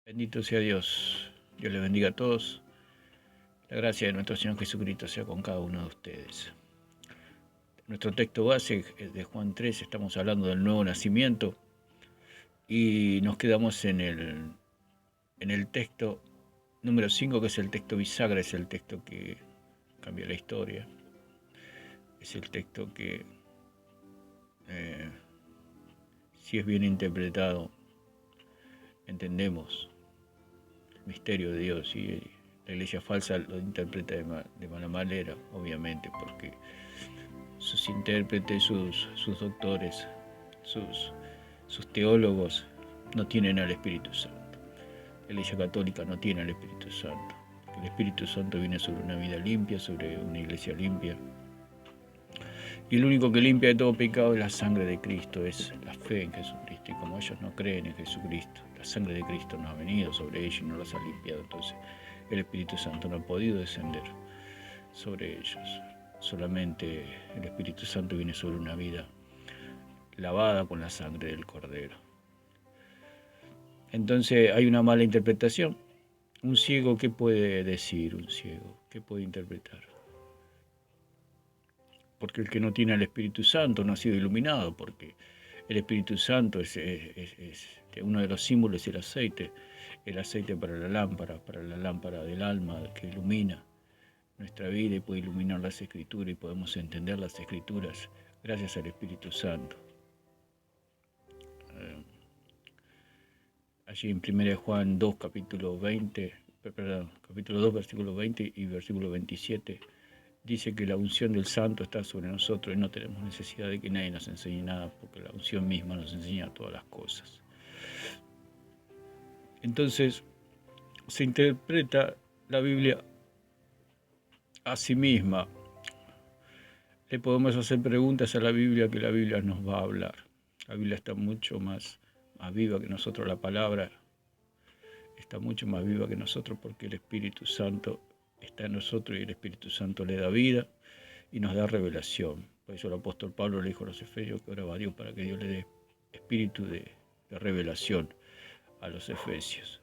Bendito sea Dios. Dios les bendiga a todos. La gracia de nuestro Señor Jesucristo sea con cada uno de ustedes. Nuestro texto base es de Juan 3, estamos hablando del nuevo nacimiento y nos quedamos en el texto número 5, que es el texto bisagra, es el texto que cambia la historia. Es el texto que, si es bien interpretado, entendemos el misterio de Dios, y la iglesia falsa lo interpreta de mala manera, obviamente, porque sus intérpretes, sus doctores, sus teólogos no tienen al Espíritu Santo. La Iglesia Católica no tiene al Espíritu Santo. El Espíritu Santo viene sobre una vida limpia, sobre una iglesia limpia. Y el único que limpia de todo pecado es la sangre de Cristo, es la fe en Jesucristo. Y como ellos no creen en Jesucristo, la sangre de Cristo no ha venido sobre ellos y no los ha limpiado. Entonces el Espíritu Santo no ha podido descender sobre ellos. Solamente el Espíritu Santo viene sobre una vida lavada con la sangre del Cordero. Entonces hay una mala interpretación. Un ciego, ¿qué puede decir un ciego? ¿Qué puede interpretar? Porque el que no tiene al Espíritu Santo no ha sido iluminado, porque el Espíritu Santo es uno de los símbolos, el aceite para la lámpara del alma que ilumina nuestra vida y puede iluminar las Escrituras y podemos entender las Escrituras gracias al Espíritu Santo. Allí en 1 Juan 2, capítulo 2, versículo 20 y versículo 27, dice que la unción del Santo está sobre nosotros y no tenemos necesidad de que nadie nos enseñe nada, porque la unción misma nos enseña todas las cosas. Entonces, se interpreta la Biblia a sí misma. Le podemos hacer preguntas a la Biblia que la Biblia nos va a hablar. La Biblia está mucho más viva que nosotros, la palabra está mucho más viva que nosotros, porque el Espíritu Santo está en nosotros y el Espíritu Santo le da vida y nos da revelación. Por eso el apóstol Pablo le dijo a los efesios que oraba a Dios para que Dios le dé espíritu de revelación a los efesios.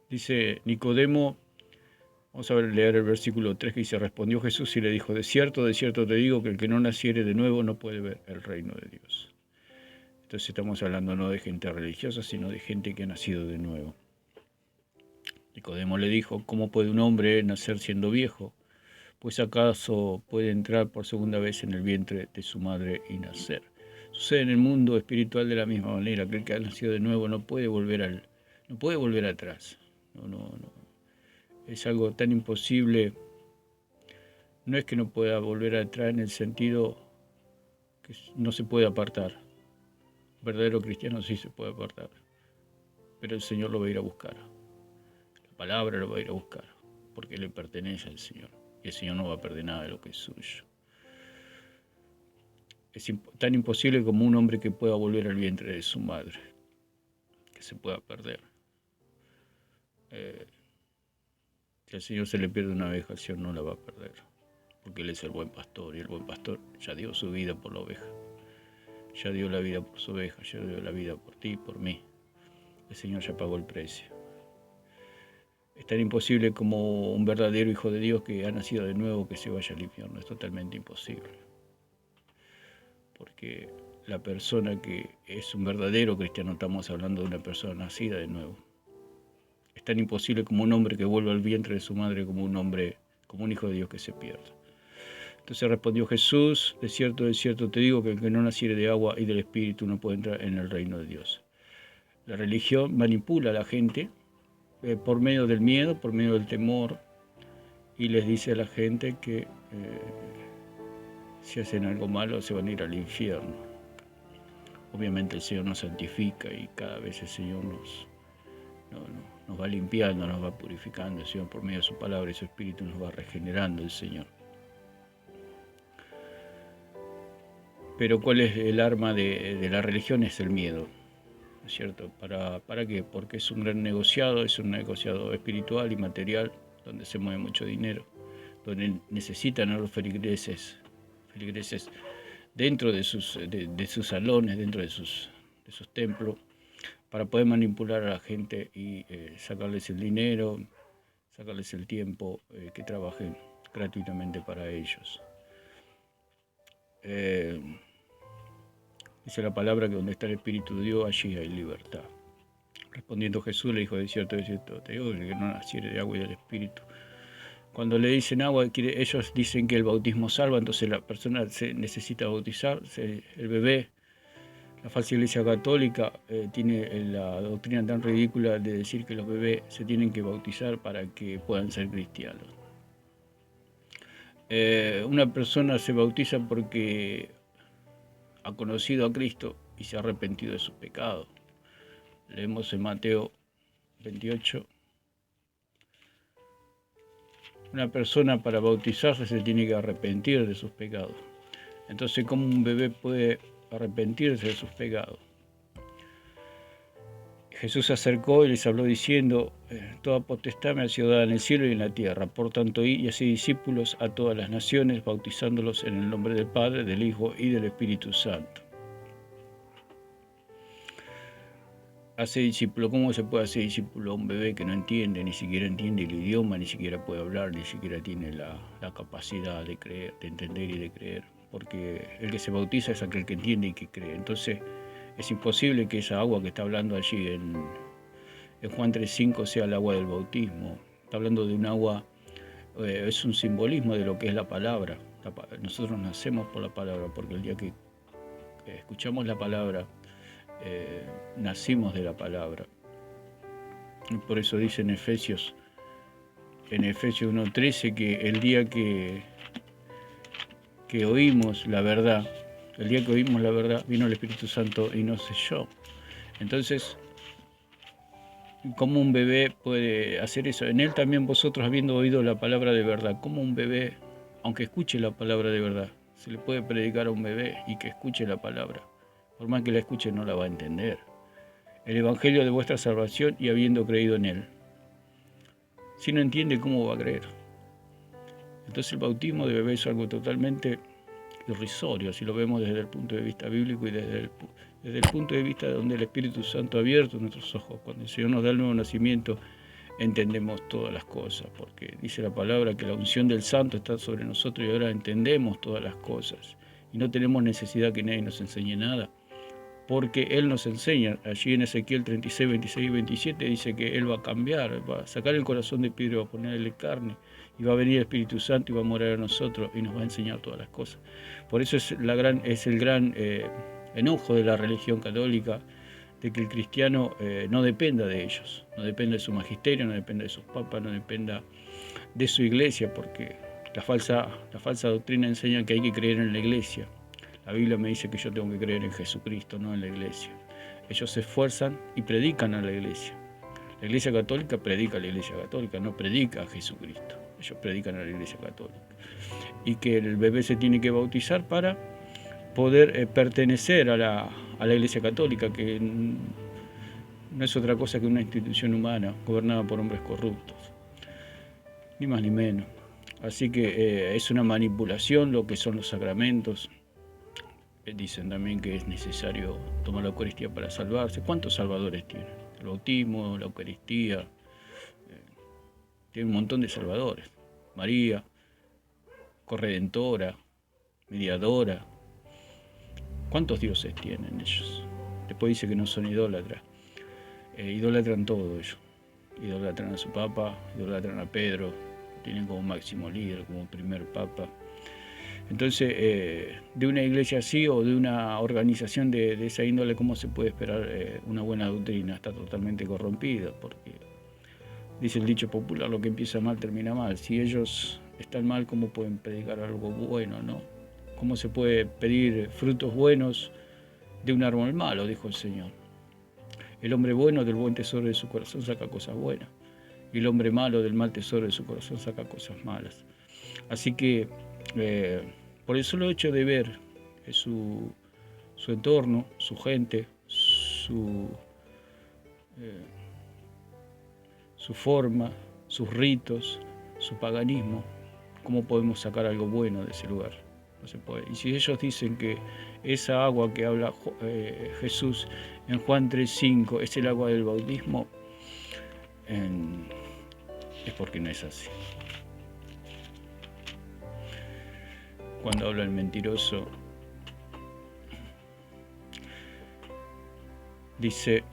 Dice Nicodemo, vamos a leer el versículo 3 que dice: respondió Jesús y le dijo: de cierto te digo que el que no naciere de nuevo no puede ver el reino de Dios. Entonces estamos hablando no de gente religiosa, sino de gente que ha nacido de nuevo. Nicodemo le dijo: ¿cómo puede un hombre nacer siendo viejo? Pues acaso puede entrar por segunda vez en el vientre de su madre y nacer. Sucede en el mundo espiritual de la misma manera. Aquel que ha nacido de nuevo no puede volver atrás. No. Es algo tan imposible. No es que no pueda volver atrás en el sentido que no se puede apartar. Un verdadero cristiano sí se puede apartar, pero el Señor lo va a ir a buscar. La palabra lo va a ir a buscar, porque le pertenece al Señor. Y el Señor no va a perder nada de lo que es suyo. Es tan imposible como un hombre que pueda volver al vientre de su madre, que se pueda perder. Si al Señor se le pierde una oveja, el Señor no la va a perder, porque Él es el buen pastor, y el buen pastor ya dio su vida por la oveja. Ya dio la vida por su oveja, ya dio la vida por ti y por mí. El Señor ya pagó el precio. Es tan imposible como un verdadero hijo de Dios que ha nacido de nuevo que se vaya al infierno. Es totalmente imposible. Porque la persona que es un verdadero cristiano, estamos hablando de una persona nacida de nuevo. Es tan imposible como un hombre que vuelve al vientre de su madre, como un hijo de Dios que se pierda. Entonces respondió Jesús: de cierto te digo que el que no naciere de agua y del Espíritu no puede entrar en el reino de Dios. La religión manipula a la gente por medio del miedo, por medio del temor, y les dice a la gente que si hacen algo malo se van a ir al infierno. Obviamente el Señor nos santifica y cada vez el Señor nos va limpiando, nos va purificando. El Señor, por medio de su palabra y su Espíritu, nos va regenerando el Señor. Pero ¿cuál es el arma de la religión? Es el miedo, ¿no es cierto? ¿Para qué? Porque es un gran negociado, es un negociado espiritual y material, donde se mueve mucho dinero, donde necesitan a los feligreses dentro de sus salones, dentro de sus esos templos, para poder manipular a la gente y sacarles el dinero, sacarles el tiempo, que trabajen gratuitamente para ellos. Dice la palabra que donde está el Espíritu de Dios, allí hay libertad. Respondiendo Jesús le dijo, de cierto, te digo que no naciere de agua y del Espíritu. Cuando le dicen agua, ellos dicen que el bautismo salva, entonces la persona se necesita bautizar, el bebé. La falsa Iglesia Católica tiene la doctrina tan ridícula de decir que los bebés se tienen que bautizar para que puedan ser cristianos. Una persona se bautiza porque ha conocido a Cristo y se ha arrepentido de sus pecados. Leemos en Mateo 28. Una persona para bautizarse se tiene que arrepentir de sus pecados. Entonces, ¿cómo un bebé puede arrepentirse de sus pecados? Jesús se acercó y les habló diciendo, toda potestad me ha sido dada en el cielo y en la tierra. Por tanto, id y haced discípulos a todas las naciones, bautizándolos en el nombre del Padre, del Hijo y del Espíritu Santo. Hace discípulo. ¿Cómo se puede hacer discípulo a un bebé que no entiende, ni siquiera entiende el idioma, ni siquiera puede hablar, ni siquiera tiene la capacidad de creer, de entender y de creer? Porque el que se bautiza es aquel que entiende y que cree. Entonces es imposible que esa agua que está hablando allí en Juan 3:5 sea el agua del bautismo. Está hablando de un agua, es un simbolismo de lo que es la palabra. Nosotros nacemos por la palabra, porque el día que escuchamos la palabra, nacimos de la palabra. Y por eso dice en Efesios 1:13 que el día que oímos la verdad, vino el Espíritu Santo y nos selló. Entonces, ¿cómo un bebé puede hacer eso? En él también vosotros, habiendo oído la palabra de verdad. ¿Cómo un bebé, aunque escuche la palabra de verdad, se le puede predicar a un bebé y que escuche la palabra? Por más que la escuche, no la va a entender. El Evangelio de vuestra salvación y habiendo creído en él. Si no entiende, ¿cómo va a creer? Entonces el bautismo de bebé es algo totalmente irrisorio, si lo vemos desde el punto de vista bíblico y desde el punto de vista donde el Espíritu Santo ha abierto nuestros ojos. Cuando el Señor nos da el nuevo nacimiento, entendemos todas las cosas, porque dice la palabra que la unción del Santo está sobre nosotros y ahora entendemos todas las cosas. Y no tenemos necesidad que nadie nos enseñe nada, porque Él nos enseña. Allí en Ezequiel 36, 26 y 27 dice que Él va a cambiar, va a sacar el corazón de piedra, va a ponerle carne, y va a venir el Espíritu Santo y va a morar a nosotros y nos va a enseñar todas las cosas. Por eso es el gran enojo de la religión católica, de que el cristiano no dependa de ellos, no dependa de su magisterio, no dependa de sus papas, no dependa de su iglesia, porque la falsa doctrina enseña que hay que creer en la iglesia. La Biblia me dice que yo tengo que creer en Jesucristo, no en la iglesia. Ellos se esfuerzan y predican a la iglesia. La iglesia católica predica a la iglesia católica, no predica a Jesucristo. Ellos predican a la iglesia católica. Y que el bebé se tiene que bautizar para poder pertenecer a la iglesia católica, que no es otra cosa que una institución humana gobernada por hombres corruptos. Ni más ni menos. Así que es una manipulación lo que son los sacramentos. Dicen también que es necesario tomar la Eucaristía para salvarse. ¿Cuántos salvadores tiene? El bautismo, la Eucaristía, tiene un montón de salvadores. María, corredentora, mediadora. ¿Cuántos dioses tienen ellos? Después dice que no son idólatras. Idolatran todo ellos. Idolatran a su papa, idolatran a Pedro, lo tienen como máximo líder, como primer papa. Entonces, de una iglesia así o de una organización de esa índole, ¿cómo se puede esperar una buena doctrina? Está totalmente corrompida, porque dice el dicho popular, lo que empieza mal termina mal. Si ellos están mal, ¿cómo pueden predicar algo bueno, no? ¿Cómo se puede pedir frutos buenos de un árbol malo? Dijo el Señor. El hombre bueno del buen tesoro de su corazón saca cosas buenas, y el hombre malo del mal tesoro de su corazón saca cosas malas. Así que por el solo hecho de ver su entorno, su gente, su forma, sus ritos, su paganismo, ¿cómo podemos sacar algo bueno de ese lugar? No se puede. Y si ellos dicen que esa agua que habla Jesús en Juan 3:5 es el agua del bautismo, es porque no es así. Cuando habla el mentiroso, dice,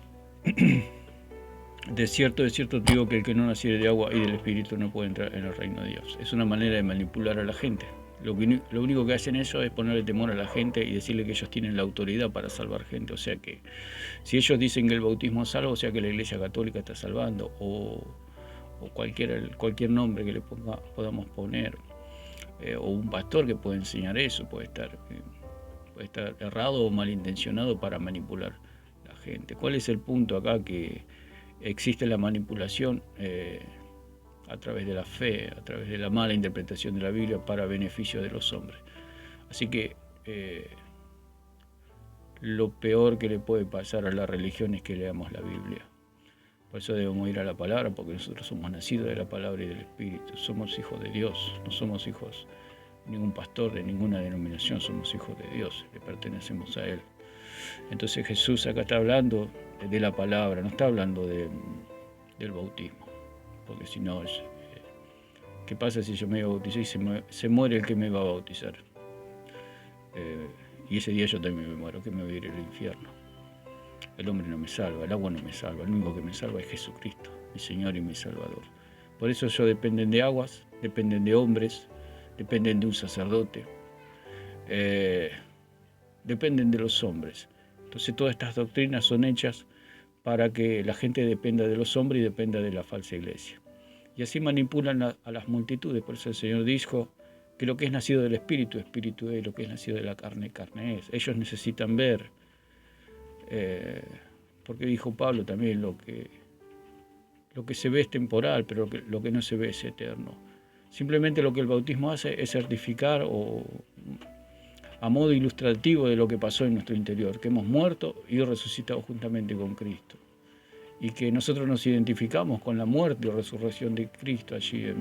de cierto te digo que el que no naciere de agua y del Espíritu no puede entrar en el reino de Dios. Es una manera de manipular a la gente. Lo único que hacen eso es ponerle temor a la gente y decirle que ellos tienen la autoridad para salvar gente. O sea que si ellos dicen que el bautismo salva, o sea que la Iglesia Católica está salvando, o cualquier nombre que le podamos poner, o un pastor que puede enseñar eso, puede estar errado o malintencionado para manipular a la gente. ¿Cuál es el punto acá? Que existe la manipulación a través de la fe, a través de la mala interpretación de la Biblia para beneficio de los hombres. Así que lo peor que le puede pasar a la religión es que leamos la Biblia. Por eso debemos ir a la palabra, porque nosotros somos nacidos de la palabra y del Espíritu. Somos hijos de Dios, no somos hijos de ningún pastor, de ninguna denominación, somos hijos de Dios, le pertenecemos a Él. Entonces Jesús acá está hablando de la palabra, no está hablando del bautismo, porque si no, ¿qué pasa si yo me bautizo y se muere el que me va a bautizar? Y ese día yo también me muero, que me voy a ir al infierno. El hombre no me salva, el agua no me salva, el único que me salva es Jesucristo, mi Señor y mi Salvador. Por eso ellos dependen de aguas, dependen de hombres, dependen de un sacerdote, dependen de los hombres. Entonces todas estas doctrinas son hechas para que la gente dependa de los hombres y dependa de la falsa iglesia. Y así manipulan a las multitudes. Por eso el Señor dijo que lo que es nacido del Espíritu, Espíritu es, lo que es nacido de la carne, carne es. Ellos necesitan ver, porque dijo Pablo también, lo que se ve es temporal, pero lo que no se ve es eterno. Simplemente lo que el bautismo hace es certificar, o a modo ilustrativo de lo que pasó en nuestro interior, que hemos muerto y resucitado juntamente con Cristo. Y que nosotros nos identificamos con la muerte y resurrección de Cristo allí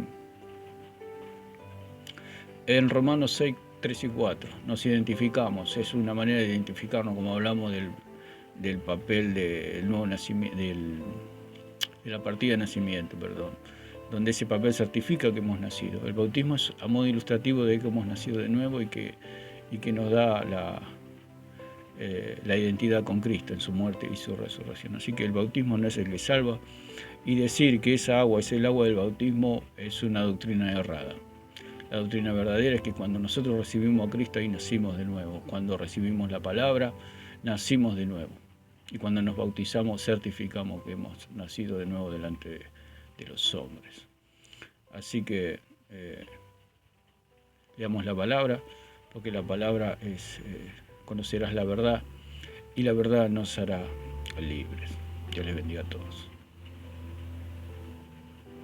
en Romanos 6, 3 y 4. Nos identificamos, es una manera de identificarnos, como hablamos del papel del nuevo nacimiento, de la partida de nacimiento, donde ese papel certifica que hemos nacido. El bautismo es a modo ilustrativo de que hemos nacido de nuevo y que nos da la identidad con Cristo en su muerte y su resurrección. Así que el bautismo no es el que salva, y decir que esa agua es el agua del bautismo es una doctrina errada. La doctrina verdadera es que cuando nosotros recibimos a Cristo, ahí nacimos de nuevo. Cuando recibimos la palabra, nacimos de nuevo. Y cuando nos bautizamos, certificamos que hemos nacido de nuevo delante de los hombres. Así que leamos la palabra, porque la palabra es, conocerás la verdad, y la verdad nos hará libres. Dios les bendiga a todos.